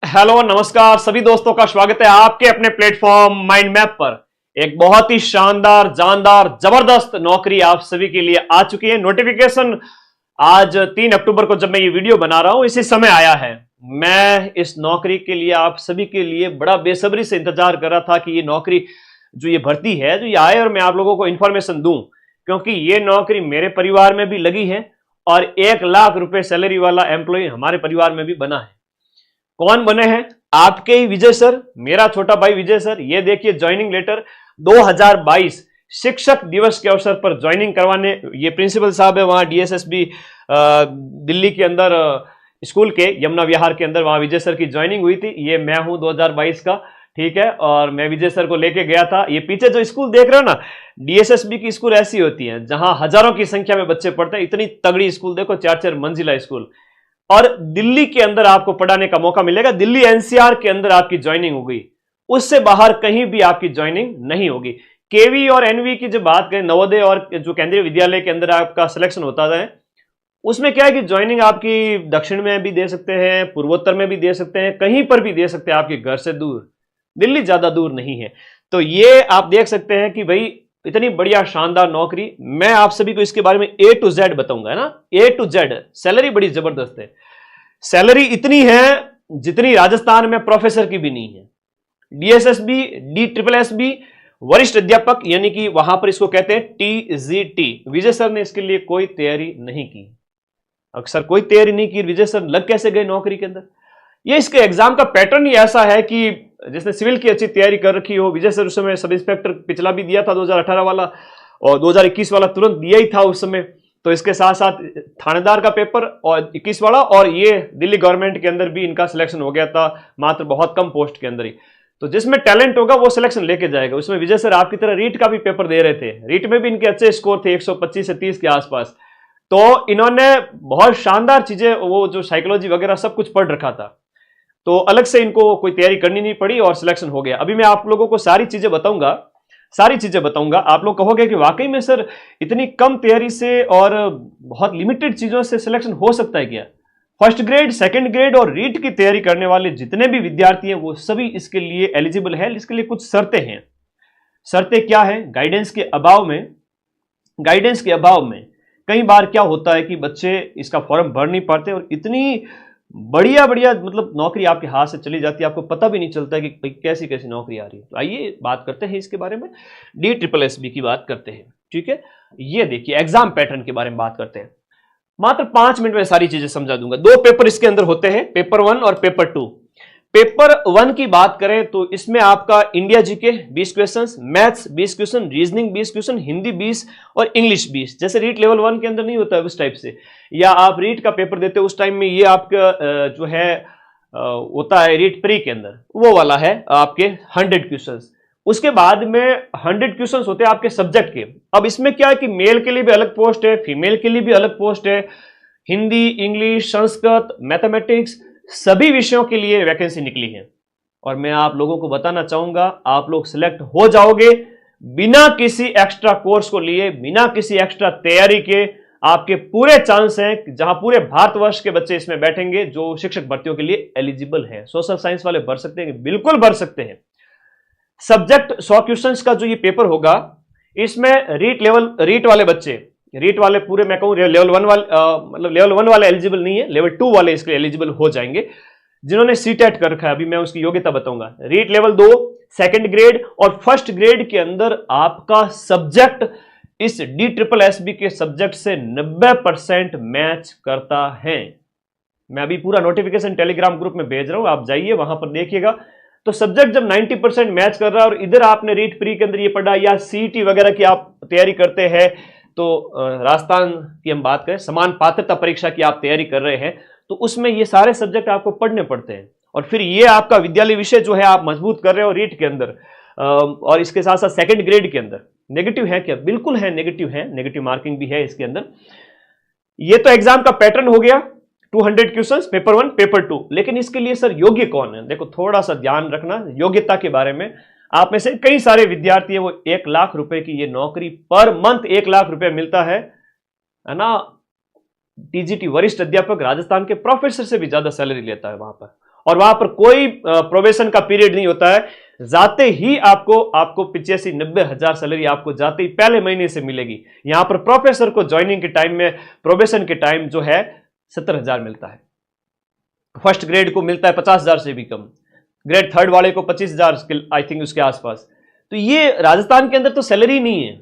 Hello नमस्कार सभी दोस्तों का स्वागत है आपके अपने प्लेटफॉर्म माइंड मैप पर। एक बहुत ही शानदार जानदार जबरदस्त नौकरी आप सभी के लिए आ चुकी है। नोटिफिकेशन आज 3 अक्टूबर को जब मैं ये वीडियो बना रहा हूं इसी समय आया है। मैं इस नौकरी के लिए आप सभी के लिए बड़ा बेसब्री से इंतजार कर रहा था कि ये नौकरी जो ये भर्ती है जो ये आए और मैं आप लोगों को इंफॉर्मेशन दूं, क्योंकि ये नौकरी मेरे परिवार में भी लगी है और 1 लाख रुपए सैलरी वाला एम्प्लॉय हमारे परिवार में भी बना है। कौन बने हैं? आपके ही विजय सर, मेरा छोटा भाई विजय सर। ये देखिए ज्वाइनिंग लेटर 2022 शिक्षक दिवस के अवसर पर ज्वाइनिंग करवाने ये प्रिंसिपल साहब है वहां डीएसएसबी दिल्ली के अंदर स्कूल के यमुना विहार के अंदर, वहां विजय सर की ज्वाइनिंग हुई थी। ये मैं हूं 2022 का, ठीक है। और मैं विजय सर को लेके गया था। ये पीछे जो स्कूल देख रहे हो ना, डीएसएसबी की स्कूल ऐसी होती है जहां हजारों की संख्या में बच्चे पढ़ते हैं। इतनी तगड़ी स्कूल देखो, 4-4 मंजिला स्कूल, और दिल्ली के अंदर आपको पढ़ाने का मौका मिलेगा। दिल्ली एनसीआर के अंदर आपकी ज्वाइनिंग होगी, उससे बाहर कहीं भी आपकी ज्वाइनिंग नहीं होगी। केवी और एनवी की जब बात करें, नवोदय और जो केंद्रीय विद्यालय के अंदर आपका सिलेक्शन होता है, उसमें क्या है कि ज्वाइनिंग आपकी दक्षिण में भी दे सकते हैं, पूर्वोत्तर में भी दे सकते हैं, कहीं पर भी दे सकते हैं आपके घर से दूर। दिल्ली ज्यादा दूर नहीं है। तो ये आप देख सकते हैं कि भाई इतनी बढ़िया शानदार नौकरी। मैं आप सभी को इसके बारे में A to Z बताऊंगा, है ना, A to Z। सैलरी बड़ी जबरदस्त है। सैलरी इतनी है जितनी राजस्थान में प्रोफेसर की भी नहीं है। डीएसएसबी DSSB वरिष्ठ अध्यापक, यानी कि वहां पर इसको कहते हैं TGT। विजय सर ने इसके लिए कोई तैयारी नहीं की। अक्सर कोई तैयारी नहीं की, विजय सर लग कैसे गए नौकरी के अंदर? ये इसके एग्जाम का पैटर्न ही ऐसा है कि जिसने सिविल की अच्छी तैयारी कर रखी हो, विजय सर उस समय सब इंस्पेक्टर पिछला भी दिया था 2018 वाला, और 2021 वाला तुरंत दिया ही था उस समय। तो इसके साथ साथ थानेदार का पेपर और 21 वाला, और ये दिल्ली गवर्नमेंट के अंदर भी इनका सिलेक्शन हो गया था, मात्र बहुत कम पोस्ट के अंदर ही। तो जिसमें टैलेंट होगा वो सिलेक्शन लेके जाएगा। उसमें विजय सर आपकी तरह रीट का भी पेपर दे रहे थे। रीट में भी इनके अच्छे स्कोर थे, 125 से 30 के आसपास। तो इन्होंने बहुत शानदार चीजें, वो जो साइकोलॉजी वगैरह सब कुछ पढ़ रखा था, तो अलग से इनको कोई तैयारी करनी नहीं पड़ी और सिलेक्शन हो गया। अभी मैं आप लोगों को सारी चीजें बताऊंगा। आप लोग कहोगे कि वाकई में सर इतनी कम तैयारी से और बहुत लिमिटेड चीजों से सिलेक्शन हो सकता है क्या? फर्स्ट ग्रेड, सेकंड ग्रेड और रीट की तैयारी करने वाले जितने भी विद्यार्थी हैं वो सभी इसके लिए एलिजिबल है। इसके लिए कुछ शर्तें हैं। शर्तें क्या है? गाइडेंस के अभाव में कई बार क्या होता है कि बच्चे इसका फॉर्म भर नहीं पाते और इतनी बढ़िया मतलब नौकरी आपके हाथ से चली जाती है, आपको पता भी नहीं चलता है कि कैसी कैसी नौकरी आ रही है। तो आइए बात करते हैं इसके बारे में। DSSB की बात करते हैं, ठीक है। ये देखिए एग्जाम पैटर्न के बारे में बात करते हैं। मात्र 5 मिनट में सारी चीजें समझा दूंगा। 2 पेपर इसके अंदर होते हैं, पेपर 1 और पेपर 2। पेपर 1 की बात करें तो इसमें आपका India GK 20 question, maths 20 question, reasoning 20 question, Hindi 20 और इंग्लिश 20। जैसे रीट लेवल 1 के अंदर नहीं होता है उस टाइप से, या आप रीट का पेपर देते हो उस टाइम में ये आपका जो है होता है रीट प्री के अंदर, वो वाला है आपके 100 क्वेश्चन। उसके बाद में 100 क्वेश्चन होते हैं आपके सब्जेक्ट के। अब इसमें क्या है कि मेल के लिए भी अलग पोस्ट है, फीमेल के लिए भी अलग पोस्ट है। हिंदी, इंग्लिश, संस्कृत, मैथमेटिक्स सभी विषयों के लिए वैकेंसी निकली है। और मैं आप लोगों को बताना चाहूंगा, आप लोग सिलेक्ट हो जाओगे बिना किसी एक्स्ट्रा कोर्स को लिए, बिना किसी एक्स्ट्रा तैयारी के। आपके पूरे चांस हैं, जहां पूरे भारतवर्ष के बच्चे इसमें बैठेंगे जो शिक्षक भर्तियों के लिए एलिजिबल हैं। सोशल साइंस वाले भर सकते हैं, बिल्कुल भर सकते हैं। सब्जेक्ट 100 क्वेश्चंस का जो ये पेपर होगा, इसमें रीट वाले बच्चे, रीट वाले पूरे मैं कहूं लेवल 1 वाले, मतलब लेवल 1 वाले एलिजिबल नहीं है, लेवल 2 वाले इसके एलिजिबल हो जाएंगे जिन्होंने सीटेट कर रखा है। अभी मैं उसकी योग्यता बताऊंगा। रीट लेवल 2, सेकंड ग्रेड और फर्स्ट ग्रेड के अंदर आपका सब्जेक्ट इस DSSB के सब्जेक्ट से 90% मैच करता है। मैं अभी पूरा नोटिफिकेशन टेलीग्राम ग्रुप में भेज रहा हूं, आप जाइए वहां पर देखिएगा। तो सब्जेक्ट जब 90% मैच कर रहा है और इधर आपने रीट प्री के अंदर ये पढ़ा या CET वगैरह की आप तैयारी करते हैं, तो राजस्थान की हम बात करें, समान पात्रता परीक्षा की आप तैयारी कर रहे हैं, तो उसमें ये सारे सब्जेक्ट आपको पढ़ने पड़ते हैं। और फिर ये आपका विद्यालय विषय जो है आप मजबूत कर रहे हो रीट के अंदर, और इसके साथ साथ सेकंड ग्रेड के अंदर। नेगेटिव है क्या? बिल्कुल है, नेगेटिव है, नेगेटिव मार्किंग भी है इसके अंदर। ये तो एग्जाम का पैटर्न हो गया, 200 क्वेश्चंस, पेपर 1, पेपर 2। लेकिन इसके लिए सर योग्य कौन है? देखो थोड़ा सा ध्यान रखना योग्यता के बारे में। आप में से कई सारे विद्यार्थी है वो 1 लाख रुपए की ये नौकरी, पर मंथ 1 लाख रुपए मिलता है ना। TGT वरिष्ठ अध्यापक राजस्थान के प्रोफेसर से भी ज्यादा सैलरी लेता है वहां पर। और वहां पर कोई प्रोबेशन का पीरियड नहीं होता है। जाते ही आपको 85-90 हजार सैलरी आपको जाते ही पहले महीने से मिलेगी। यहां पर प्रोफेसर को ज्वाइनिंग के टाइम में, प्रोबेशन के टाइम जो है 70,000 मिलता है। फर्स्ट ग्रेड को मिलता है 50,000 से भी कम, ग्रेड थर्ड वाले को 25,000 आई थिंक उसके आसपास। तो ये राजस्थान के अंदर तो सैलरी नहीं है।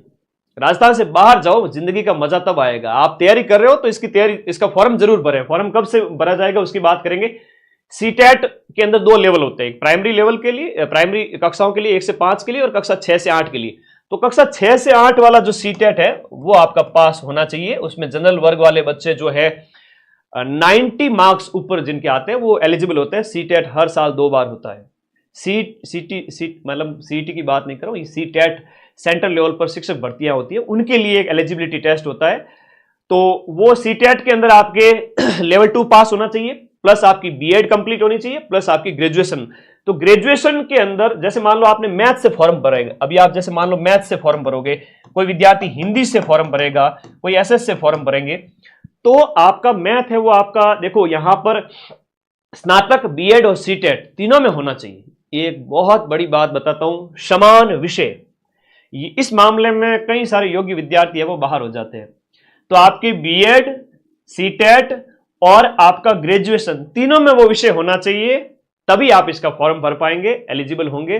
राजस्थान से बाहर जाओ, जिंदगी का मजा तब आएगा। आप तैयारी कर रहे हो तो इसका फॉर्म जरूर भरें। फॉर्म कब से भरा जाएगा उसकी बात करेंगे। सीटेट के अंदर 2 लेवल होते हैं, प्राइमरी लेवल के लिए, प्राइमरी कक्षाओं के लिए 1 से 5 के लिए, और कक्षा 6 से 8 के लिए। तो कक्षा 6 से 8 वाला जो सीटेट है वो आपका पास होना चाहिए। उसमें जनरल वर्ग वाले बच्चे जो है 90 मार्क्स ऊपर जिनके आते हैं वो एलिजिबल होते हैं। सीटेट हर साल 2 बार होता है। मतलब सीटी की बात नहीं कर रहा हूं, सीटेट सेंट्रल लेवल पर शिक्षक भर्तियां होती है, उनके लिए एक एलिजिबिलिटी टेस्ट होता है। तो वो सीटेट के अंदर आपके लेवल 2 पास होना चाहिए, प्लस आपकी बीएड कंप्लीट होनी चाहिए, प्लस आपकी ग्रेजुएशन। तो ग्रेजुएशन के अंदर जैसे मान लो आपने मैथ से फॉर्म भरेगा, अभी आप जैसे मान लो मैथ से फॉर्म भरोगे, कोई विद्यार्थी हिंदी से फॉर्म भरेगा, कोई एसएस से फॉर्म भरेंगे, तो आपका मैथ है वो आपका, देखो यहां पर स्नातक, बीएड और सीटेट तीनों में होना चाहिए। एक बहुत बड़ी बात बताता हूं, समान विषय। इस मामले में कई सारे योग्य विद्यार्थी है वो बाहर हो जाते हैं। तो आपकी बीएड, सीटेट और आपका ग्रेजुएशन तीनों में वो विषय होना चाहिए, तभी आप इसका फॉर्म भर पाएंगे, एलिजिबल होंगे।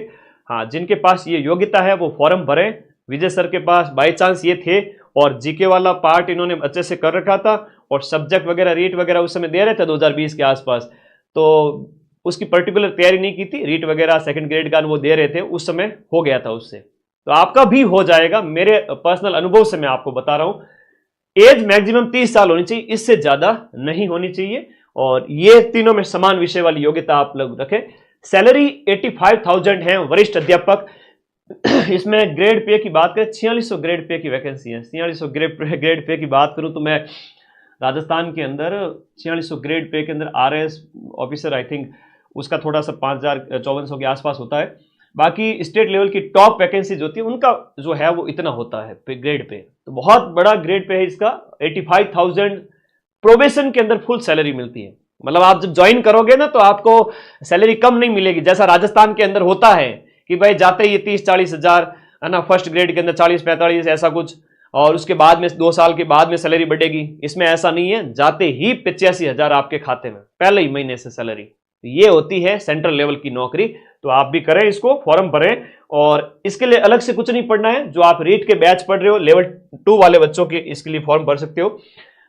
हाँ, जिनके पास ये योग्यता है वो फॉर्म भरें। विजय सर के पास बाय चांस ये थे और जीके वाला पार्ट इन्होंने अच्छे से कर रखा था, और सब्जेक्ट वगैरह, रीट वगैरह उस समय दे रहे थे 2020 के आसपास, तो उसकी पर्टिकुलर तैयारी नहीं की थी। रीट वगैरह सेकंड ग्रेड का वो दे रहे थे, उस समय हो गया था उससे। तो आपका भी हो जाएगा, मेरे पर्सनल अनुभव से मैं आपको बता रहा हूं। एज मैक्सिमम 30 साल होनी चाहिए, इससे ज्यादा नहीं होनी चाहिए, और ये तीनों में समान विषय वाली योग्यता आप लोग रखें। सैलरी 85,000 है, वरिष्ठ अध्यापक। इसमें ग्रेड पे की बात करें, 4600 ग्रेड पे की वैकेंसी है। 4600 ग्रेड पे की बात करूं तो मैं राजस्थान के अंदर 4600 ग्रेड पे के अंदर आरएस ऑफिसर आई थिंक उसका थोड़ा सा 5400 के आसपास होता है। बाकी स्टेट लेवल की टॉप वैकेंसीज होती है उनका जो है वो इतना होता है ग्रेड पे, तो बहुत बड़ा ग्रेड पे है इसका। 85,000 प्रोबेशन के अंदर फुल सैलरी मिलती है। मतलब आप जब ज्वाइन करोगे ना तो आपको सैलरी कम नहीं मिलेगी, जैसा राजस्थान के अंदर होता है कि भाई जाते ही 30-40 हजार है ना, फर्स्ट ग्रेड के अंदर 40-45 ऐसा कुछ, और उसके बाद में 2 साल के बाद में सैलरी बढ़ेगी। इसमें ऐसा नहीं है, जाते ही 85,000 आपके खाते में पहले ही महीने से सैलरी। ये होती है सेंट्रल लेवल की नौकरी। तो आप भी करें इसको, फॉर्म भरें, और इसके लिए अलग से कुछ नहीं पढ़ना है। जो आप रीट के बैच पढ़ रहे हो, लेवल 2 वाले बच्चों के, इसके लिए फॉर्म भर सकते हो।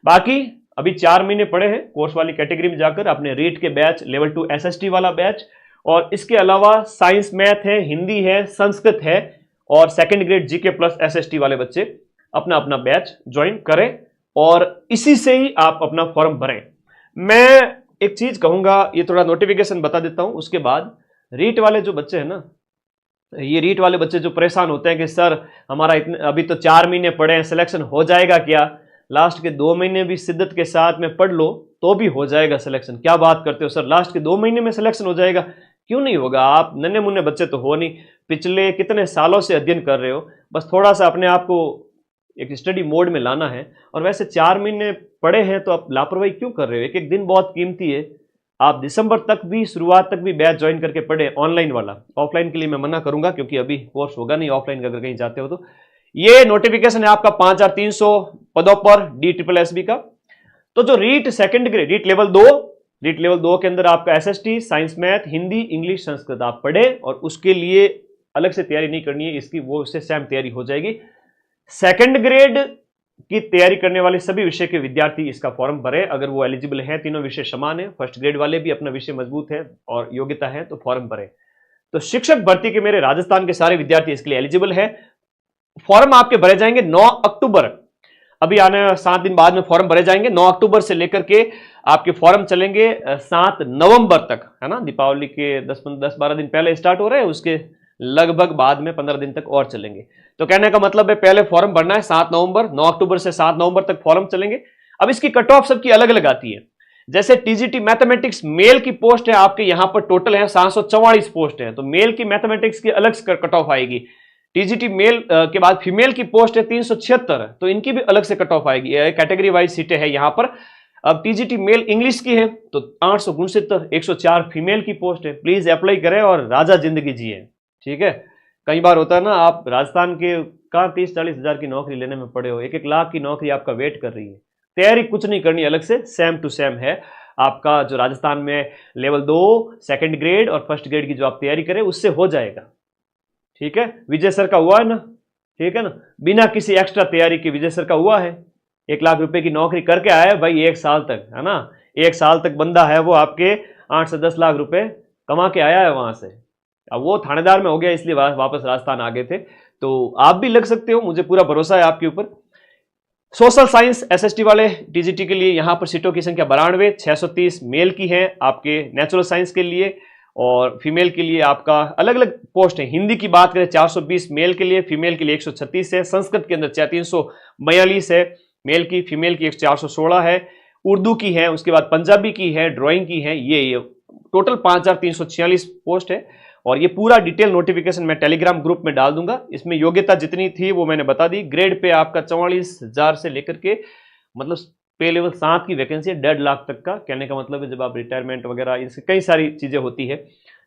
बाकी अभी 4 महीने पड़े हैं कोर्स वाली कैटेगरी में जाकर, अपने रीट के बैच, लेवल 2 एसएसटी वाला बैच, और इसके अलावा साइंस, मैथ है, हिंदी है, संस्कृत है, और second grade GK plus SST वाले बच्चे अपना अपना बैच ज्वाइन करें, और इसी से ही आप अपना फॉर्म भरें। मैं एक चीज कहूंगा, ये थोड़ा नोटिफिकेशन बता देता हूं, उसके बाद रीट वाले जो बच्चे हैं ना, ये रीट वाले बच्चे जो परेशान होते हैं कि सर हमारा इतने अभी तो 4 महीने पड़े हैं, सिलेक्शन हो जाएगा क्या? लास्ट के 2 महीने भी शिद्दत के साथ में पढ़ लो तो भी हो जाएगा सिलेक्शन। क्या बात करते हो सर, लास्ट के 2 महीने में सिलेक्शन हो जाएगा? क्यों नहीं होगा? आप नन्हे मुन्ने बच्चे तो हो नहीं, पिछले कितने सालों से अध्ययन कर रहे हो, बस थोड़ा सा अपने आप को एक स्टडी मोड में लाना है। और वैसे 4 महीने पढ़े हैं तो आप लापरवाही क्यों कर रहे हो? एक एक दिन बहुत कीमती है। आप दिसंबर तक भी, शुरुआत तक भी बैच ज्वाइन करके पढ़े, ऑनलाइन वाला। ऑफलाइन के लिए मैं मना करूंगा क्योंकि अभी कोर्स होगा नहीं ऑफलाइन का, अगर कहीं जाते हो तो। ये नोटिफिकेशन है आपका 5300 पदों पर DSSB का। तो जो REET second grade, REET level 2 के अंदर आपका SST, science, math, Hindi, English, Sanskrit आप पढ़े, और उसके लिए अलग से तैयारी नहीं करनी है, इसकी वो उससे सेम तैयारी हो जाएगी। सेकंड ग्रेड की तैयारी करने वाले सभी विषय के विद्यार्थी इसका फॉर्म भरें, अगर वो एलिजिबल हैं। तीनों विषय समान है, फर्स्ट ग्रेड वाले भी अपना विषय मजबूत है और योग्यता है, तो फॉर्म भरें। तो शिक्षक भर्ती के मेरे राजस्थान के सारे विद्यार्थी इसके लिए एलिजिबल है। फॉर्म आपके भरे जाएंगे 9 अक्टूबर, अभी आने 7 दिन बाद में फॉर्म भरे जाएंगे। 9 अक्टूबर से लेकर के आपके फॉर्म चलेंगे 7 नवंबर तक, है ना। दीपावली के 10-12 दिन पहले स्टार्ट हो रहे हैं, उसके लगभग बाद में 15 दिन तक और चलेंगे। तो कहने का मतलब है पहले फॉर्म भरना है 7 नवंबर, 9 अक्टूबर से 7 नवंबर तक फॉर्म चलेंगे। अब इसकी कट ऑफ सबकी अलग अलग आती है। जैसे टीजीटी मैथमेटिक्स मेल की पोस्ट है आपके यहां पर टोटल है 744 पोस्ट है, तो मेल की मैथमेटिक्स की अलग से कट ऑफ आएगी। टीजीटी मेल के बाद फीमेल की पोस्ट है 376, तो इनकी भी अलग से कट ऑफ आएगी। कैटेगरी वाइज सीटें है यहां पर। अब टीजीटी मेल इंग्लिश की है तो 869 104 फीमेल की पोस्ट है, प्लीज अप्लाई करें और राजा जिंदगी जिए। ठीक है, कई बार होता है ना, आप राजस्थान के कहाँ 30-40 हजार की नौकरी लेने में पड़े हो, 1-1 लाख की नौकरी आपका वेट कर रही है। तैयारी कुछ नहीं करनी अलग से, सेम टू सेम है आपका जो राजस्थान में लेवल 2 सेकंड ग्रेड और फर्स्ट ग्रेड की जो आप तैयारी करें उससे हो जाएगा। ठीक है, विजय सर का हुआ है ना, ठीक है ना, बिना किसी एक्स्ट्रा तैयारी के विजय सर का हुआ है, 1 लाख रुपए की नौकरी करके आया है भाई 1 साल तक, है ना, 1 साल तक बंदा है वो आपके 8 से 10 लाख रुपए कमा के आया है वहां से। अब वो थानेदार में हो गया इसलिए वापस राजस्थान आ गए थे, तो आप भी लग सकते हो, मुझे पूरा भरोसा है आपके ऊपर। सोशल साइंस एसएसटी वाले टीजीटी के लिए यहां पर सीटों की संख्या 92, 630 मेल की है आपके नेचुरल साइंस के लिए, और फीमेल के लिए आपका अलग अलग पोस्ट है। हिंदी की बात करें 420 मेल के लिए, फीमेल के लिए 136 है, संस्कृत के अंदर 342 है मेल की, फीमेल की 416 है, उर्दू की है, उसके बाद पंजाबी की है, ड्राइंग की है, ये टोटल 5346 पोस्ट है। और ये पूरा डिटेल नोटिफिकेशन मैं टेलीग्राम ग्रुप में डाल दूंगा। इसमें योग्यता जितनी थी वो मैंने बता दी। ग्रेड पे आपका 44,000 से लेकर के मतलब पे लेवल 7 की वैकेंसी है 1.5 लाख तक का। कहने का मतलब है जब आप रिटायरमेंट वगैरह इससे कई सारी चीजें होती है,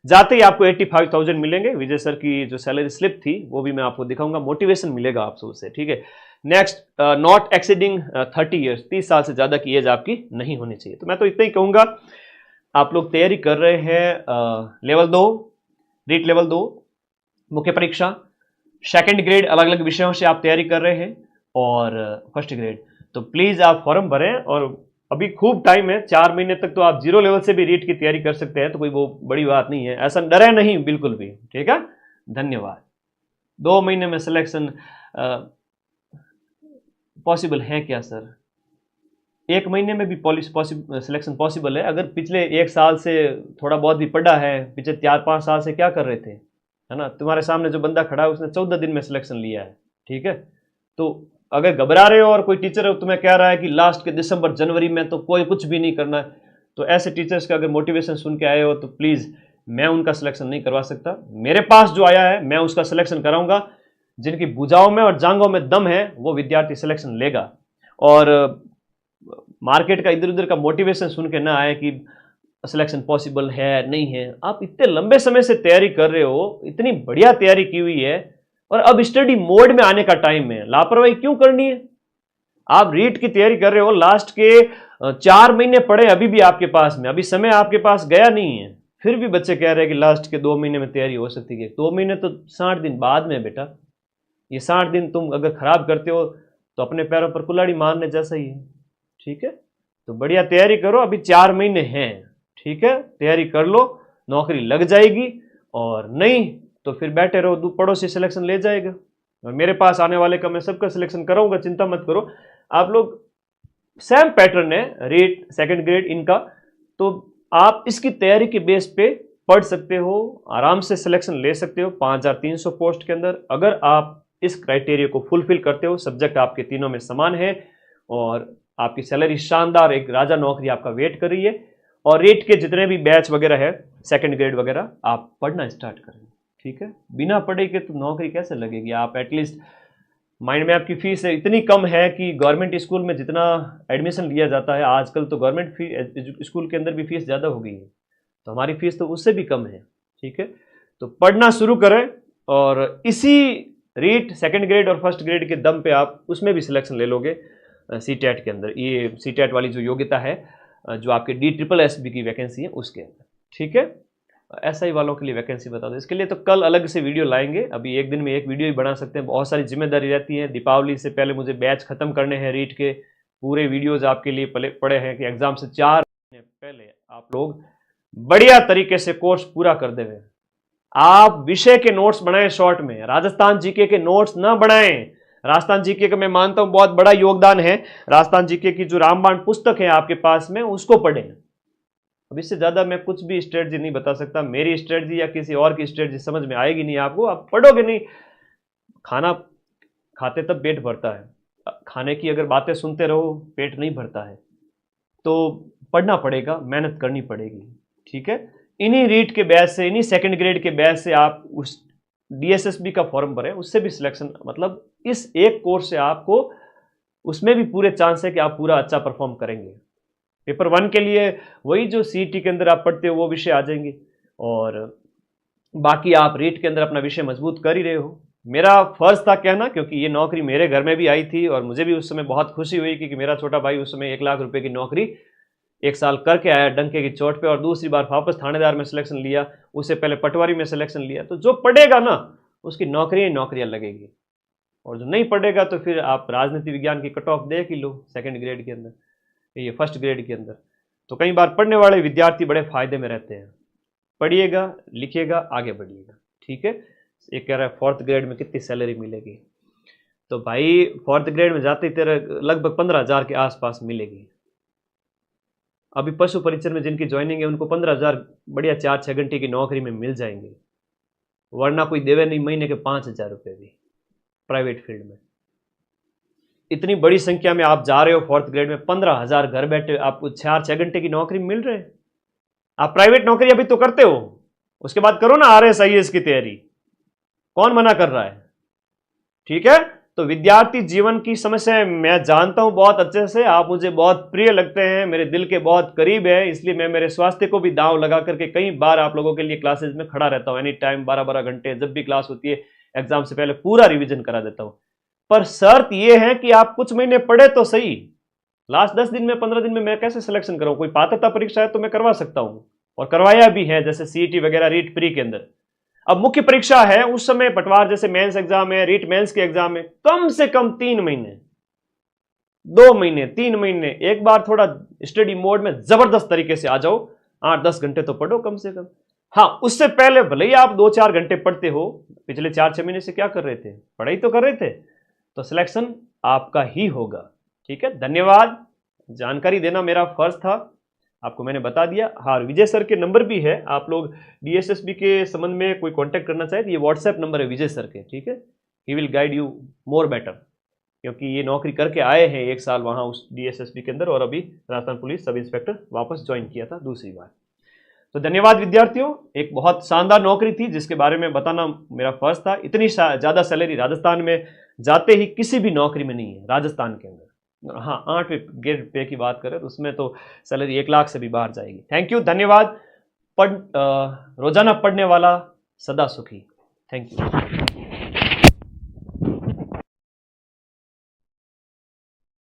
जाते ही आपको 85,000 मिलेंगे। विजय सर की जो सैलरी स्लिप थी वो भी मैं आपको दिखाऊंगा, मोटिवेशन मिलेगा आपसे उससे। ठीक है, नेक्स्ट, नॉट एक्सीडिंग 30 ईयर्स, 30 साल से ज्यादा की एज आपकी नहीं होनी चाहिए। तो मैं तो इतना ही कहूंगा, आप लोग तैयारी कर रहे हैं लेवल 2 रीट लेवल 2 मुख्य परीक्षा, सेकंड ग्रेड अलग अलग विषयों से आप तैयारी कर रहे हैं, और फर्स्ट ग्रेड, तो प्लीज आप फॉर्म भरें। और अभी खूब टाइम है, 4 महीने तक तो आप 0 लेवल से भी रीट की तैयारी कर सकते हैं, तो कोई वो बड़ी बात नहीं है, ऐसा डरे नहीं बिल्कुल भी। ठीक है, धन्यवाद। 2 महीने में सिलेक्शन पॉसिबल है क्या सर? 1 महीने में भी सिलेक्शन पॉसिबल है। अगर पिछले 1 साल से थोड़ा बहुत भी पढ़ा है, पिछले 4-5 साल से क्या कर रहे थे, है ना, तुम्हारे सामने जो बंदा खड़ा है उसने 14 दिन में सिलेक्शन लिया है। ठीक है, तो अगर घबरा रहे हो और कोई टीचर तुम्हें कह रहा है कि लास्ट के दिसंबर जनवरी में तो कोई कुछ भी नहीं करना है, तो ऐसे टीचर्स का अगर मोटिवेशन सुन के आए हो तो प्लीज मैं उनका सिलेक्शन नहीं करवा सकता। मेरे पास जो आया है मैं उसका सिलेक्शन कराऊंगा। जिनकी भुजाओं में और जांघों में दम है वो विद्यार्थी सिलेक्शन लेगा। और मार्केट का इधर उधर का मोटिवेशन सुन के ना आए कि सिलेक्शन पॉसिबल है नहीं है। आप इतने लंबे समय से तैयारी कर रहे हो, इतनी बढ़िया तैयारी की हुई है, और अब स्टडी मोड में आने का टाइम है, लापरवाही क्यों करनी है? आप रीट की तैयारी कर रहे हो, लास्ट के 4 महीने पड़े अभी भी आपके पास में, अभी समय आपके पास गया नहीं है, फिर भी बच्चे कह रहे हैं कि लास्ट के 2 महीने में तैयारी हो सकती है। 2 महीने तो 60 दिन बाद में बेटा, ये 60 दिन तुम अगर खराब करते हो तो अपने पैरों पर कुल्हाड़ी मारने जैसा ही है। ठीक है, तो बढ़िया तैयारी करो, अभी 4 महीने हैं। ठीक है, तैयारी कर लो, नौकरी लग जाएगी, और नहीं तो फिर बैठे रहो, पड़ोसी सिलेक्शन ले जाएगा। और मेरे पास आने वाले का मैं सबका सिलेक्शन कराऊंगा, चिंता मत करो। आप लोग सेम पैटर्न है रीट सेकंड ग्रेड इनका, तो आप इसकी तैयारी के बेस पे पढ़ सकते हो, आराम से सिलेक्शन ले सकते हो 5300 पोस्ट के अंदर। अगर आप इस क्राइटेरिया को फुलफिल करते हो, सब्जेक्ट आपके तीनों में समान है, और आपकी सैलरी शानदार एक राजा नौकरी आपका वेट कर रही है, और रेट के जितने भी बैच वगैरह है सेकंड ग्रेड वगैरह आप पढ़ना स्टार्ट करें। ठीक है, बिना पढ़े के तो नौकरी कैसे लगेगी? आप एटलीस्ट माइंड मैप की फीस इतनी कम है कि गवर्नमेंट स्कूल में जितना एडमिशन लिया जाता है आजकल, तो गवर्नमेंट स्कूल के अंदर भी फीस ज़्यादा हो गई है, तो हमारी फीस तो उससे भी कम है। ठीक है, तो पढ़ना शुरू करें, और इसी रीट सेकंड ग्रेड और फर्स्ट ग्रेड के दम पे आप उसमें भी सिलेक्शन ले लोगे सीटेट के अंदर। ये सीटेट वाली जो योग्यता है, जो आपके DSSB की वैकेंसी है उसके अंदर। ठीक है, SI वालों के लिए वैकेंसी बता दो, इसके लिए तो कल अलग से वीडियो लाएंगे, अभी एक दिन में एक वीडियो ही बना सकते हैं, बहुत सारी जिम्मेदारी रहती है। दीपावली से पहले मुझे बैच खत्म करने हैं रीट के, पूरे वीडियोज आपके लिए पड़े हैं कि एग्जाम से 4 महीने पहले आप लोग बढ़िया तरीके से कोर्स पूरा कर देंगे। आप विषय के नोट्स बनाएं शॉर्ट में, राजस्थान जीके के नोट्स ना बनाएं। राजस्थान जीके का मैं मानता हूं बहुत बड़ा योगदान है, राजस्थान जीके की जो रामबाण पुस्तक है आपके पास में उसको पढ़ें। अब इससे ज्यादा मैं कुछ भी स्ट्रेटजी नहीं बता सकता, मेरी स्ट्रेटजी या किसी और की स्ट्रेटजी समझ में आएगी नहीं आपको, आप पढ़ोगे नहीं। खाना खाते तब पेट भरता है, खाने की अगर बातें सुनते रहो पेट नहीं भरता है, तो पढ़ना पड़ेगा, मेहनत करनी पड़ेगी। ठीक है, इन्हीं रीट के बैच से, इन्हीं सेकंड ग्रेड के बैच से आप उस DSSB का फॉर्म भरें, उससे भी सिलेक्शन, मतलब इस एक कोर्स से आपको उसमें भी पूरे चांस है कि आप पूरा अच्छा परफॉर्म करेंगे। पेपर 1 के लिए वही जो सीईटी के अंदर आप पढ़ते हो वो विषय आ जाएंगे, और बाकी आप रीट के अंदर अपना विषय मजबूत कर ही रहे हो। मेरा फर्ज था कहना, क्योंकि ये नौकरी मेरे घर में भी आई थी और मुझे भी उस समय बहुत खुशी हुई कि मेरा छोटा भाई उस समय 1 लाख रुपए की नौकरी 1 साल करके आया डंके की चोट पे, और दूसरी बार वापस थानेदार में सिलेक्शन लिया, उससे पहले पटवारी में सिलेक्शन लिया। तो जो पढ़ेगा ना उसकी नौकरियां लगेगी, और जो नहीं पढ़ेगा तो फिर आप राजनीति विज्ञान की कट ऑफ देख ही लो 2nd ग्रेड के अंदर, ये 1st ग्रेड के अंदर। तो कई बार पढ़ने वाले विद्यार्थी बड़े फायदे में रहते हैं। पढ़िएगा, लिखिएगा, आगे बढ़िएगा, ठीक है। एक कह रहा है 4th ग्रेड में कितनी सैलरी मिलेगी, तो भाई 4th ग्रेड में जाते ही तेरा लगभग 15,000 के आसपास मिलेगी। अभी पशु परिचर में जिनकी ज्वाइनिंग है उनको 15,000 बढ़िया 4-6 घंटे की नौकरी में मिल जाएंगे, वरना कोई देवे नहीं महीने के 5,000 रुपये भी प्राइवेट फील्ड में। इतनी बड़ी संख्या में आप जा रहे हो 4th ग्रेड में, 15,000 घर बैठे आपको 4-6 घंटे की नौकरी मिल रहे हैं। आप प्राइवेट नौकरी अभी तो करते हो, उसके बाद करो ना RS IAS की तैयारी, कौन मना कर रहा है, ठीक है। तो विद्यार्थी जीवन की समस्याएं मैं जानता हूं बहुत अच्छे से, आप मुझे बहुत प्रिय लगते हैं, मेरे दिल के बहुत करीब है, इसलिए मैं मेरे स्वास्थ्य को भी दांव लगा करके कई बार आप लोगों के लिए क्लासेज में खड़ा रहता हूं। एनी टाइम 12-12 घंटे जब भी क्लास होती है एग्जाम से पहले पूरा रिवीजन करा देता हूं। पर शर्त यह है कि आप कुछ महीने पढ़े तो सही। लास्ट 10 दिन में 15 दिन में मैं कैसे सिलेक्शन करूं? कोई पात्रता परीक्षा है तो मैं करवा सकता हूं, और करवाया भी है, जैसे CET वगैरह रीट प्री के अंदर। अब मुख्य परीक्षा है उस समय पटवार जैसे मेंस एग्जाम है, रीट मेंस के एग्जाम है, कम से कम 3 महीने, 2 महीने, 3 महीने, एक बार थोड़ा स्टडी मोड में जबरदस्त तरीके से आ जाओ, 8-10 घंटे तो पढ़ो कम से कम। हाँ, उससे पहले भले ही आप 2-4 घंटे पढ़ते हो, पिछले 4-6 महीने से क्या कर रहे थे? पढ़ाई तो कर रहे थे, तो सिलेक्शन आपका ही होगा, ठीक है। धन्यवाद, जानकारी देना मेरा फर्ज था, आपको मैंने बता दिया। हाँ, विजय सर के नंबर भी है, आप लोग DSSB के संबंध में कोई कांटेक्ट करना चाहे तो ये व्हाट्सएप नंबर है विजय सर के, ठीक है। He will guide you more better, क्योंकि ये नौकरी करके आए हैं 1 साल वहाँ उस DSSB के अंदर, और अभी राजस्थान पुलिस सब इंस्पेक्टर वापस ज्वाइन किया था दूसरी बार। तो धन्यवाद विद्यार्थियों, एक बहुत शानदार नौकरी थी जिसके बारे में बताना मेरा फर्ज था। इतनी ज़्यादा सैलरी राजस्थान में जाते ही किसी भी नौकरी में नहीं है राजस्थान के अंदर। हाँ, 8 ग्रेड पे की बात करें तो उसमें तो सैलरी 1 लाख से भी बाहर जाएगी। थैंक यू, धन्यवाद। रोजाना पढ़ने वाला सदा सुखी। Thank you.